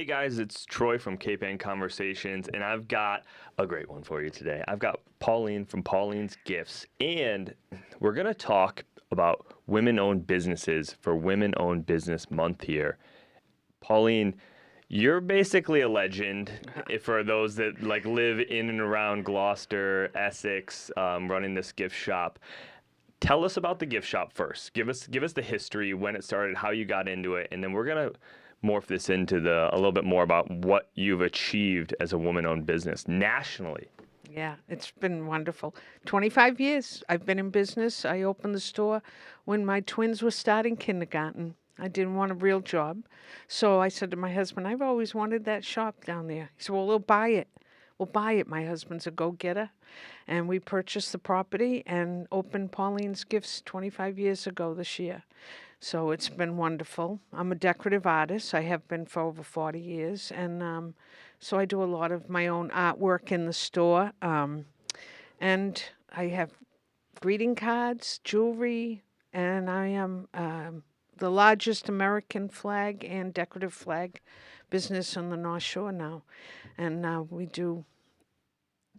Hey guys, it's Troy from Cape Ann Conversations, and I've got a great one for you today. I've got Pauline from Pauline's Gifts, and we're going to talk about women-owned businesses for Women-Owned Business Month here. Pauline, you're basically a legend for those that live in and around Gloucester, Essex, running this gift shop. Tell us about the gift shop first. Give us the history, when it started, how you got into it, and then we're going to morph this into a little bit more about what you've achieved as a woman-owned business nationally. Yeah, it's been wonderful. 25 years I've been in business. I opened the store when my twins were starting kindergarten. I didn't want a real job. So I said to my husband, I've always wanted that shop down there. He said, well, we'll buy it. We'll buy it. My husband's a go-getter. And we purchased the property and opened Pauline's Gifts 25 years ago this year. So it's been wonderful. I'm a decorative artist. I have been for over 40 years. And so I do a lot of my own artwork in the store. And I have greeting cards, jewelry, and I am the largest American flag and decorative flag business on the North Shore now. And we do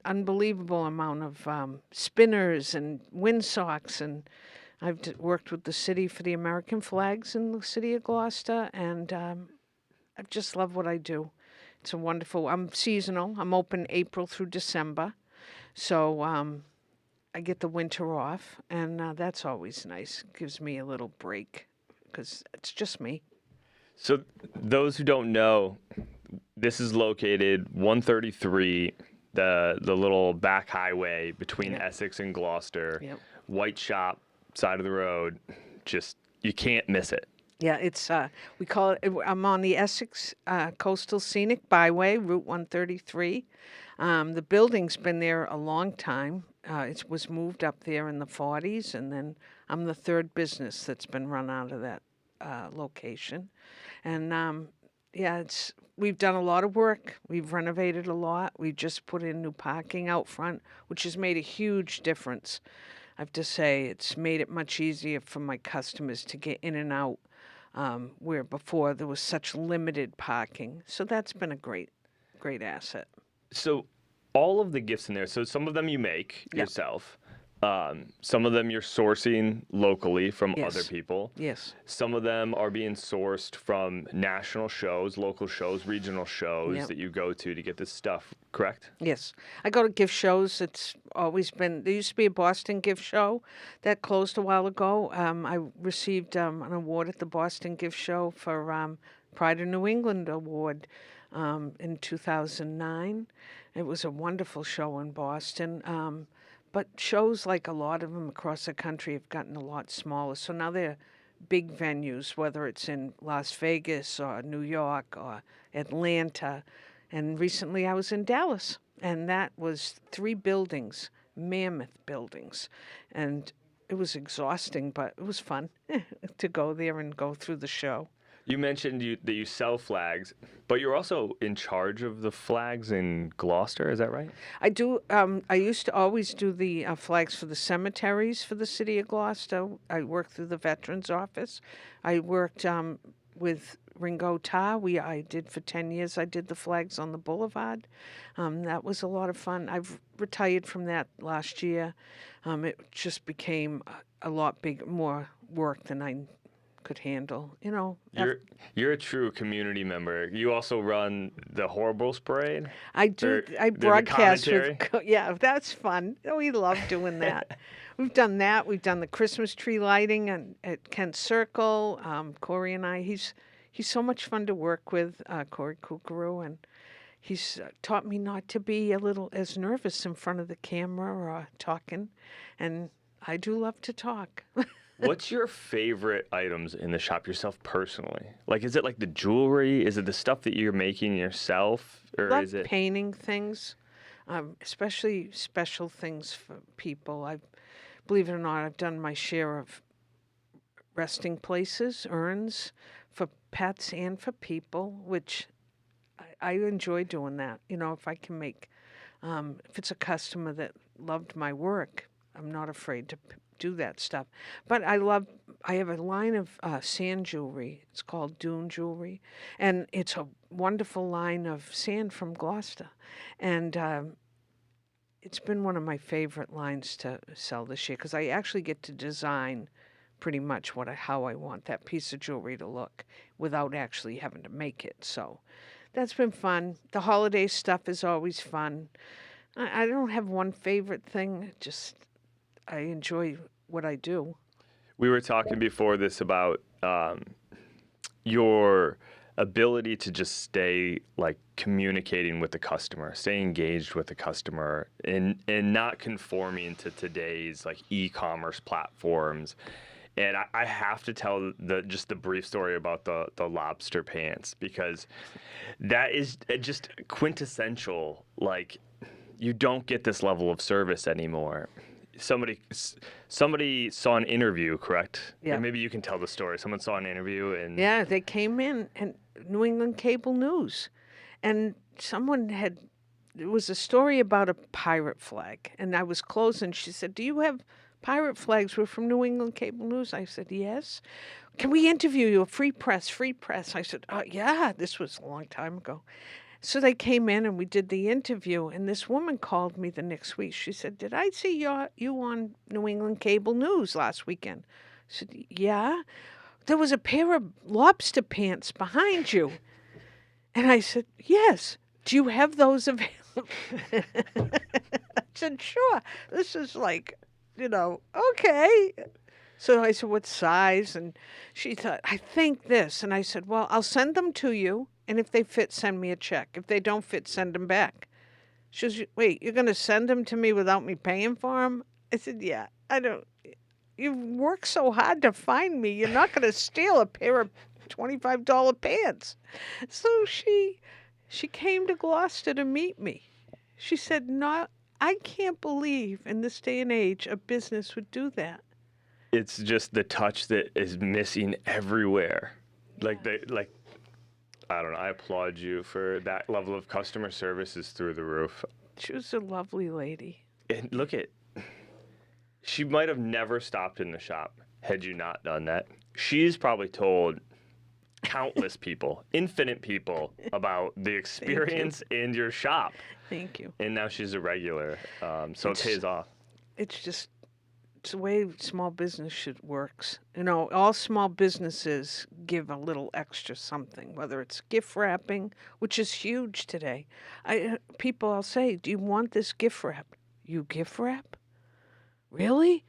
unbelievable amount of spinners and windsocks, and I've worked with the city for the American flags in the city of Gloucester, and I just love what I do. It's a wonderful. I'm seasonal. I'm open April through December, so I get the winter off, and that's always nice. It gives me a little break because it's just me. So those who don't know, this is located 133, the little back highway between Essex and Gloucester. Yep. White shop, side of the road. Just, you can't miss it. Yeah, it's we call it. I'm on the Essex Coastal Scenic Byway, Route 133. The building's been there a long time. It was moved up there in the 40s, and then I'm the third business that's been run out of that location. And we've done a lot of work. We've renovated a lot. We've just put in new parking out front, which has made a huge difference. I have to say, it's made it much easier for my customers to get in and out, where before there was such limited parking. So that's been a great asset. So all of the gifts in there, so some of them you make yourself. Some of them you're sourcing locally from other people. Yes. Some of them are being sourced from national shows, local shows, regional shows that you go to get this stuff, correct? Yes. I go to gift shows. It's always been, there used to be a Boston gift show that closed a while ago. I received an award at the Boston gift show for Pride of New England award in 2009. It was a wonderful show in Boston. But shows, like a lot of them across the country, have gotten a lot smaller. So now they're big venues, whether it's in Las Vegas or New York or Atlanta. And recently I was in Dallas, and that was 3 buildings, mammoth buildings. And it was exhausting, but it was fun to go there and go through the show. You mentioned that you sell flags, but you're also in charge of the flags in Gloucester, is that right? I do. I used to always do the flags for the cemeteries for the city of Gloucester. I worked through the Veterans Office. I worked with Ringo Tarr. I did for 10 years. I did the flags on the boulevard. That was a lot of fun. I've retired from that last year. It just became a lot more work than I could handle, You're a true community member. You also run the Horribles Parade? I do. I broadcast with, that's fun. We love doing that. We've done that. We've done the Christmas tree lighting at Kent Circle. Corey and I, he's so much fun to work with, Corey Kukuru, and he's taught me not to be a little as nervous in front of the camera or talking, and I do love to talk. What's your favorite items in the shop yourself personally? Is it like the jewelry? Is it the stuff that you're making yourself? Or love is it painting things, especially special things for people. Believe it or not, I've done my share of resting places, urns for pets and for people, which I enjoy doing that. If I can make, if it's a customer that loved my work, I'm not afraid do that stuff. But I have a line of sand jewelry. It's called Dune Jewelry. And it's a wonderful line of sand from Gloucester. And it's been one of my favorite lines to sell this year because I actually get to design pretty much how I want that piece of jewelry to look without actually having to make it. So that's been fun. The holiday stuff is always fun. I don't have one favorite thing. Just I enjoy what I do. We were talking before this about your ability to just stay like communicating with the customer, stay engaged with the customer, and not conforming to today's like e-commerce platforms. And I have to tell just the brief story about the lobster pants, because that is just quintessential. Like, you don't get this level of service anymore. Somebody saw an interview, correct? Yeah. And maybe you can tell the story. Someone saw an interview and Yeah, they came in and New England Cable News, and it was a story about a pirate flag, and I was closing. She said, "Do you have pirate flags? We're from New England Cable News." I said, "Yes." "Can we interview you? Free press, free press." I said, "Yeah." This was a long time ago. So they came in and we did the interview, and this woman called me the next week. She said, "Did I see you on New England Cable News last weekend?" I said, "Yeah." "There was a pair of lobster pants behind you." And I said, "Yes. Do you have those available?" I said, "Sure." This is like, okay. So I said, "What size?" And she thought, "I think this." And I said, "Well, I'll send them to you. And if they fit, send me a check. If they don't fit, send them back." She goes, "Wait, you're going to send them to me without me paying for them?" I said, "Yeah, I don't. You work so hard to find me. You're not going to steal a pair of $25 pants." So she came to Gloucester to meet me. She said, "No, I can't believe in this day and age a business would do that." It's just the touch that is missing everywhere. I don't know. I applaud you for that level of customer service is through the roof. She was a lovely lady. And look she might have never stopped in the shop had you not done that. She's probably told countless people, infinite people, about the experience in your shop. Thank you. And now she's a regular. So it pays off. It's the way small business works. All small businesses give a little extra something, whether it's gift wrapping, which is huge today. I'll say, "Do you want this gift wrap?" "You gift wrap? Really?"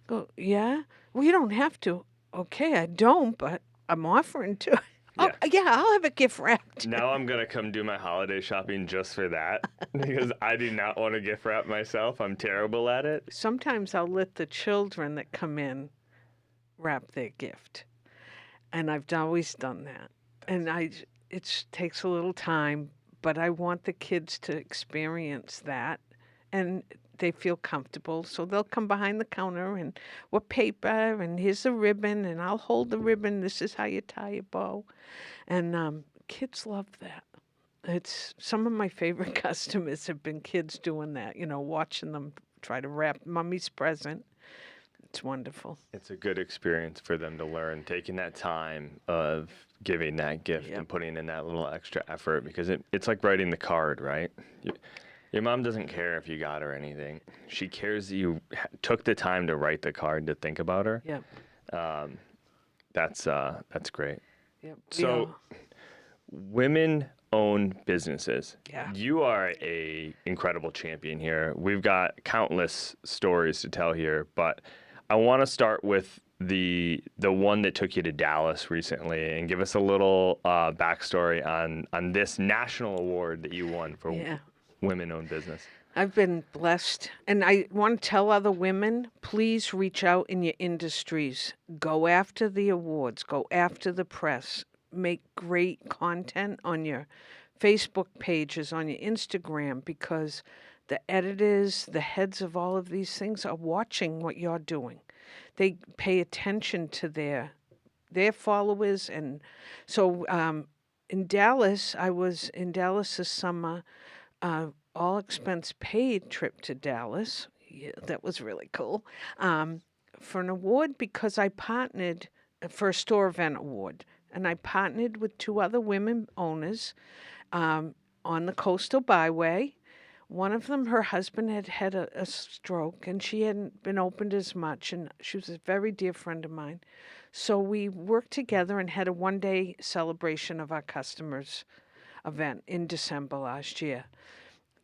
Go, "Yeah." "Well, you don't have to." "Okay, I don't, but I'm offering to." "Oh, yeah, I'll have a gift wrapped." Now I'm going to come do my holiday shopping just for that, because I do not want to gift wrap myself. I'm terrible at it. Sometimes I'll let the children that come in wrap their gift. And I've always done that. And it takes a little time, but I want the kids to experience that. And they feel comfortable. So they'll come behind the counter and what paper, and here's the ribbon, and I'll hold the ribbon. This is how you tie a bow. And kids love that. It's some of my favorite customers have been kids doing that, watching them try to wrap Mommy's present. It's wonderful. It's a good experience for them to learn, taking that time of giving that gift and putting in that little extra effort, because it's like writing the card, right? Your mom doesn't care if you got her anything. She cares that you took the time to write the card, to think about her. Yeah. That's great. Yep. So, women-owned businesses. Yeah. You are a incredible champion here. We've got countless stories to tell here, but I want to start with the one that took you to Dallas recently, and give us a little backstory on this national award that you won for women-owned business. I've been blessed, and I want to tell other women, please reach out in your industries. Go after the awards. Go after the press. Make great content on your Facebook pages, on your Instagram, because the editors, the heads of all of these things are watching what you're doing. They pay attention to their followers. And so in Dallas, I was in Dallas this summer, all expense paid trip to Dallas. Yeah, that was really cool. for an award because I partnered for a store event award. And I partnered with 2 other women owners on the Coastal Byway. One of them, her husband had had a stroke, and she hadn't been opened as much, and she was a very dear friend of mine. So we worked together and had a one-day celebration of our customers' event in December last year.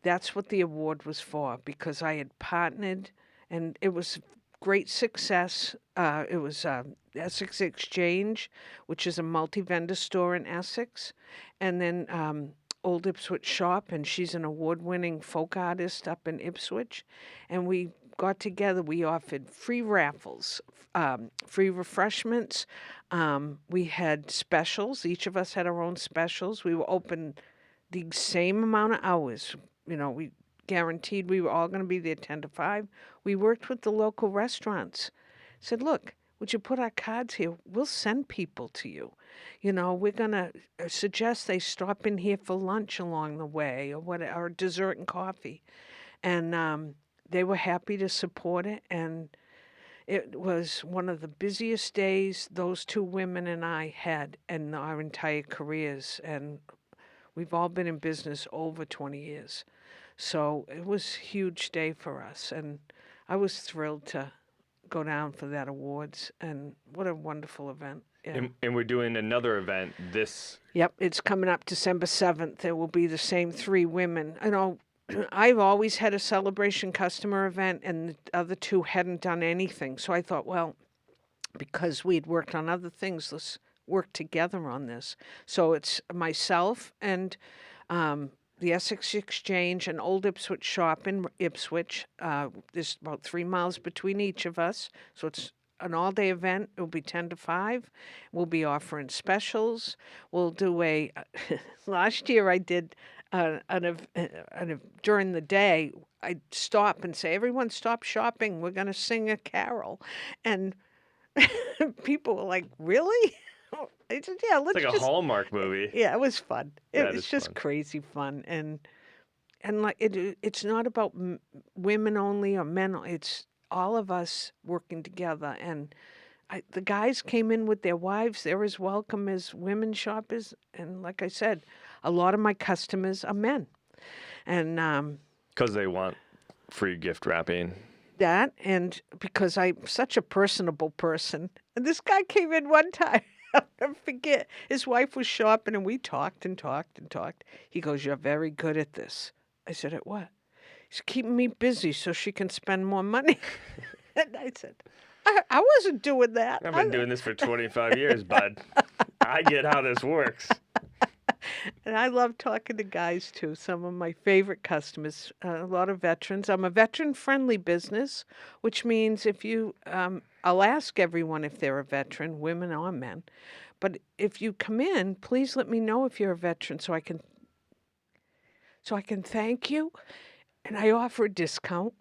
That's what the award was for, because I had partnered, and it was great success. It was Essex Exchange, which is a multi-vendor store in Essex, and then Old Ipswich Shop, and she's an award-winning folk artist up in Ipswich. And we got together. We offered free raffles, free refreshments. We had specials. Each of us had our own specials. We were open the same amount of hours. We guaranteed we were all going to be there 10 to 5. We worked with the local restaurants. Said, look, would you put our cards here? We'll send people to you. We're going to suggest they stop in here for lunch along the way or dessert and coffee. And they were happy to support it. And it was one of the busiest days those 2 women and I had in our entire careers. And we've all been in business over 20 years. So it was a huge day for us. And I was thrilled to go down for that awards, and what a wonderful event. Yeah. And we're doing another event this. Yep, it's coming up December 7th. It will be the same 3 women. I've always had a celebration customer event, and the other 2 hadn't done anything. So I thought, well, because we'd worked on other things, let's work together on this. So it's myself and the Essex Exchange and Old Ipswich Shop in Ipswich. There's about 3 miles between each of us. So it's an all-day event. It will be 10 to 5. We'll be offering specials. We'll do last year I did during the day, I'd stop and say, everyone stop shopping. We're going to sing a carol. And people were like, really? I said, yeah, let's It's like a Hallmark movie. Yeah, it was fun. It's just fun. Crazy fun, and like it's not about women only or men. It's all of us working together. And the guys came in with their wives. They're as welcome as women shoppers. And like I said, a lot of my customers are men, and because they want free gift wrapping. That, and because I'm such a personable person. And this guy came in one time. I'll never forget. His wife was shopping, and we talked and talked and talked. He goes, you're very good at this. I said, at what? He's keeping me busy so she can spend more money. And I said, I wasn't doing that. I've been doing this for 25 years, bud. I get how this works. And I love talking to guys, too. Some of my favorite customers, a lot of veterans. I'm a veteran-friendly business, which means if you, I'll ask everyone if they're a veteran, women or men. But if you come in, please let me know if you're a veteran so I can thank you. And I offer a discount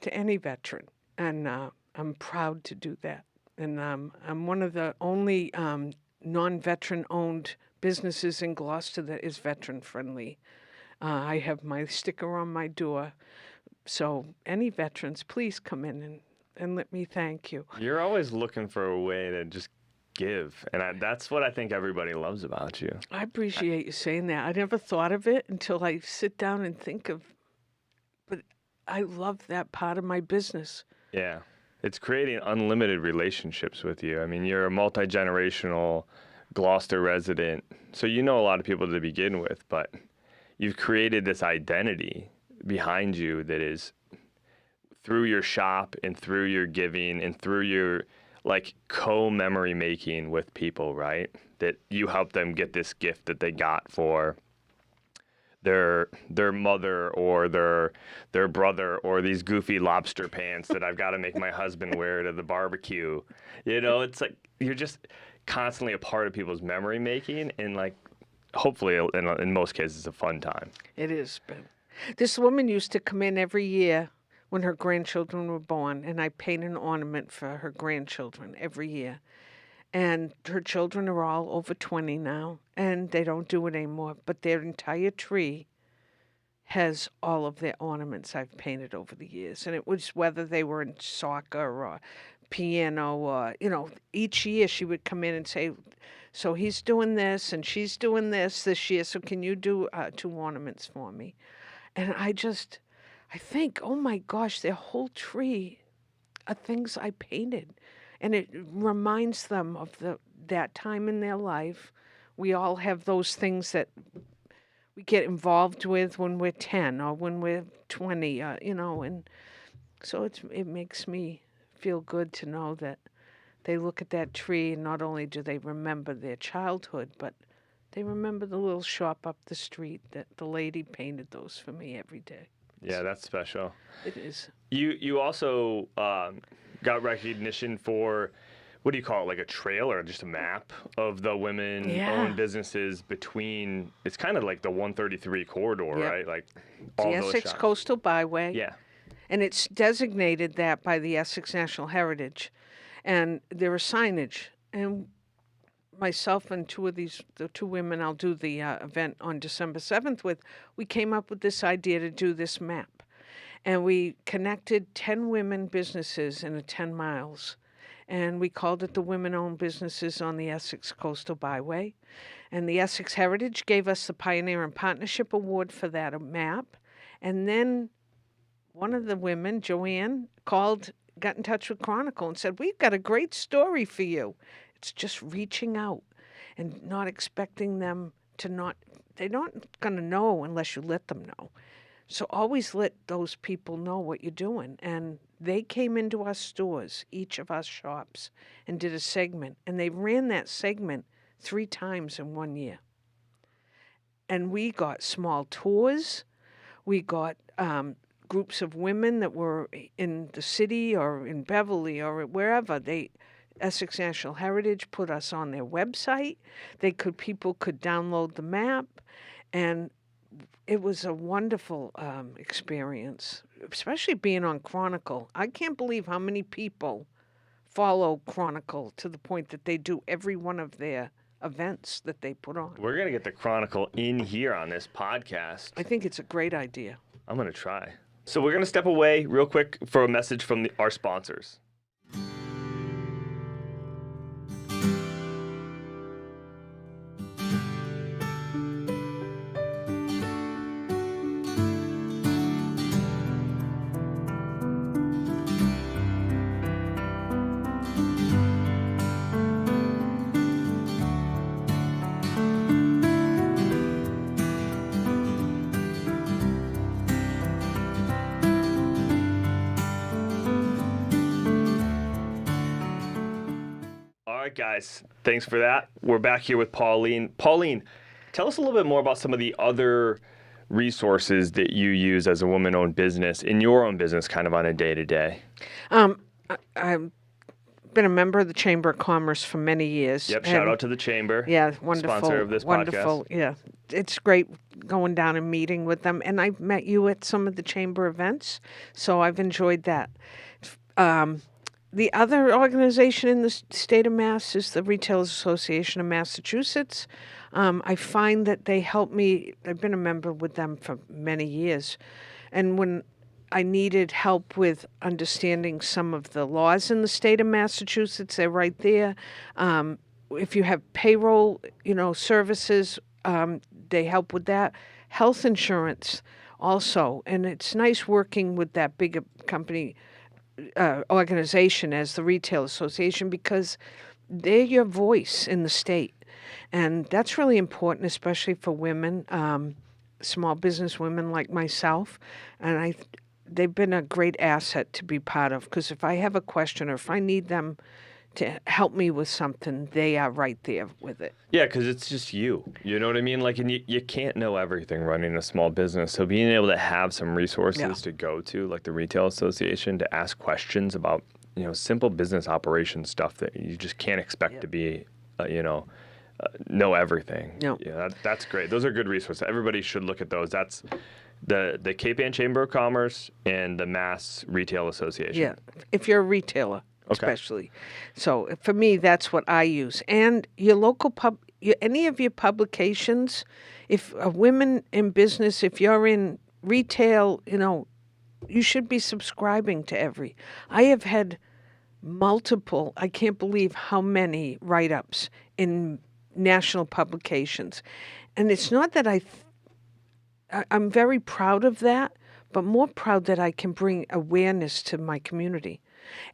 to any veteran. And I'm proud to do that. And I'm one of the only non-veteran-owned businesses in Gloucester that is veteran-friendly. I have my sticker on my door. So any veterans, please come in and let me thank you. You're always looking for a way to just give. And that's what I think everybody loves about you. I appreciate you saying that. I never thought of it until I sit down and think of, but I love that part of my business. Yeah. It's creating unlimited relationships with you. I mean, you're a multi-generational Gloucester resident, so you know a lot of people to begin with, but you've created this identity behind you that is through your shop and through your giving and through your co-memory making with people, right? That you help them get this gift that they got for their mother or their brother, or these goofy lobster pants that I've got to make my husband wear to the barbecue. It's like you're just constantly a part of people's memory making, and hopefully in most cases a fun time. It is. But this woman used to come in every year when her grandchildren were born, and I paint an ornament for her grandchildren every year. And her children are all over 20 now, and they don't do it anymore. But their entire tree has all of their ornaments I've painted over the years. And it was whether they were in soccer or piano, or, each year she would come in and say, so he's doing this and she's doing this year, so can you do 2 ornaments for me? And I think, oh my gosh, their whole tree are things I painted. And it reminds them of that time in their life. We all have those things that we get involved with when we're 10 or when we're 20, and so it makes me feel good to know that they look at that tree and not only do they remember their childhood, but they remember the little shop up the street that the lady painted those for me every day. Yeah, that's special. It is. You also got recognition for, what do you call it, like a trail or just a map of the women-owned businesses between, it's kind of like the 133 corridor, right? Like all the those Essex shops. Coastal Byway. Yeah. And it's designated that by the Essex National Heritage. And there are signage. And myself and the 2 women I'll do the event on December 7th with, we came up with this idea to do this map. And we connected 10 women businesses in 10 miles. And we called it the Women-Owned Businesses on the Essex Coastal Byway. And the Essex Heritage gave us the Pioneer and Partnership Award for that map. And then one of the women, Joanne, got in touch with Chronicle and said, we've got a great story for you. It's just reaching out and not expecting them to they're not going to know unless you let them know. So always let those people know what you're doing. And they came into our stores, each of our shops, and did a segment. And they ran that segment 3 times in 1 year. And we got small tours. We got groups of women that were in the city or in Beverly or wherever. Essex National Heritage put us on their website. People could download the map, and it was a wonderful experience, especially being on Chronicle. I can't believe how many people follow Chronicle to the point that they do every one of their events that they put on. We're going to get the Chronicle in here on this podcast. I think it's a great idea. I'm going to try. So we're going to step away real quick for a message from our sponsors. Guys, thanks for that. We're back here with Pauline. Pauline, tell us a little bit more about some of the other resources that you use as a woman-owned business in your own business kind of on a day-to-day. I've been a member of the Chamber of Commerce for many years. Yep, shout out to the Chamber. Yeah, wonderful. Sponsor of this wonderful, podcast. Yeah. It's great going down and meeting with them. And I've met you at some of the Chamber events, so I've enjoyed that. The other organization in the state of Mass is the Retailers Association of Massachusetts. I find that they help me. I've been a member with them for many years. And when I needed help with understanding some of the laws in the state of Massachusetts, they're right there. If you have payroll, services, they help with that. Health insurance also. And it's nice working with that big company organization as the Retail Association because they're your voice in the state. And that's really important, especially for women, small business women like myself. And they've been a great asset to be part of because if I have a question or if I need them to help me with something, they are right there with it. Yeah, because it's just you. You know what I mean? Like, and you can't know everything running a small business. So being able to have some resources to go to, like the Retail Association, to ask questions about, simple business operation stuff that you just can't expect to be, know everything. No. Yeah, that's great. Those are good resources. Everybody should look at those. That's the Cape Ann Chamber of Commerce and the Mass Retail Association. Yeah, if you're a retailer. Especially. So for me, that's what I use. And your local any of your publications, if women in business, if you're in retail, you should be subscribing to every. I have had multiple, I can't believe how many write-ups in national publications. And it's not that I'm very proud of that, but more proud that I can bring awareness to my community.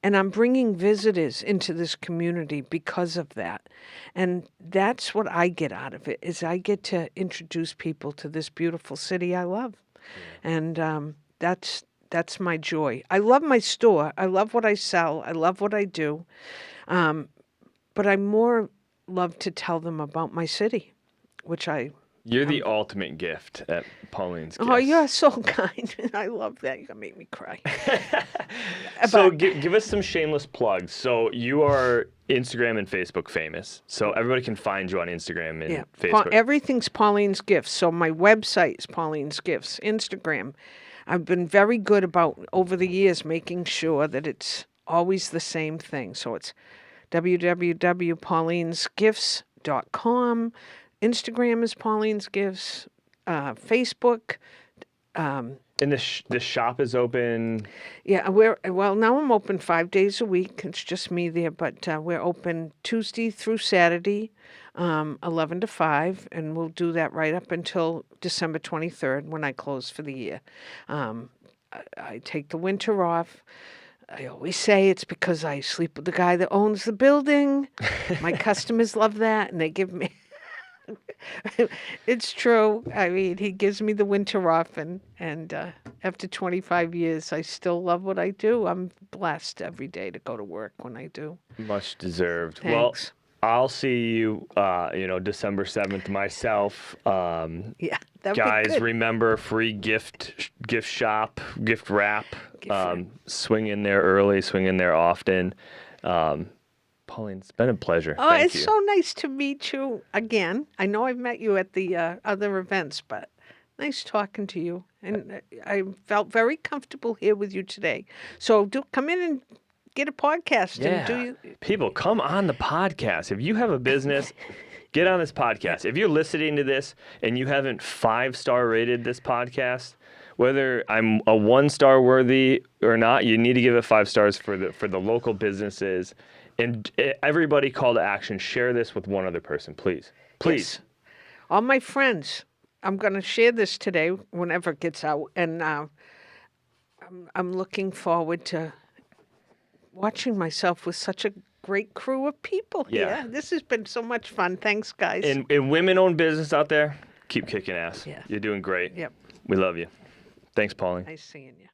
And I'm bringing visitors into this community because of that. And that's what I get out of it, is I get to introduce people to this beautiful city I love. And that's my joy. I love my store. I love what I sell. I love what I do. But I more love to tell them about my city, which You're the ultimate gift at Pauline's Gifts. Oh, you're so kind. I love that. You're going to make me cry. So give us some shameless plugs. So you are Instagram and Facebook famous. So everybody can find you on Instagram and Facebook. Everything's Pauline's Gifts. So my website is Pauline's Gifts. Instagram. I've been very good about, over the years, making sure that it's always the same thing. So it's www.paulinesgifts.com. Instagram is Pauline's Gifts. Facebook. And the shop is open? Yeah, now I'm open 5 days a week. It's just me there, but we're open Tuesday through Saturday, 11 to 5, and we'll do that right up until December 23rd when I close for the year. I take the winter off. I always say it's because I sleep with the guy that owns the building. My customers love that, and they give me... It's true. I mean, he gives me the winter off, and after 25 years, I still love what I do. I'm blessed every day to go to work when I do. Much deserved. Thanks. Well, I'll see you, December 7th myself. Yeah, that'd guys, be good. remember, free gift shop, gift wrap. Swing in there early, swing in there often. Pauline, it's been a pleasure. Oh, Thank it's you. so nice to meet you again. I know I've met you at the other events, but nice talking to you. And I felt very comfortable here with you today. So do come in and get a podcast. Yeah. And People, come on the podcast. If you have a business, get on this podcast. If you're listening to this and you haven't 5-star rated this podcast, whether I'm a 1-star worthy or not, you need to give it 5 stars for the local businesses. And everybody, call to action. Share this with one other person, please. Please. Yes. All my friends, I'm going to share this today whenever it gets out. And I'm looking forward to watching myself with such a great crew of people here. Yeah. This has been so much fun. Thanks, guys. And women-owned business out there, keep kicking ass. Yeah. You're doing great. Yep. We love you. Thanks, Pauline. Nice seeing you.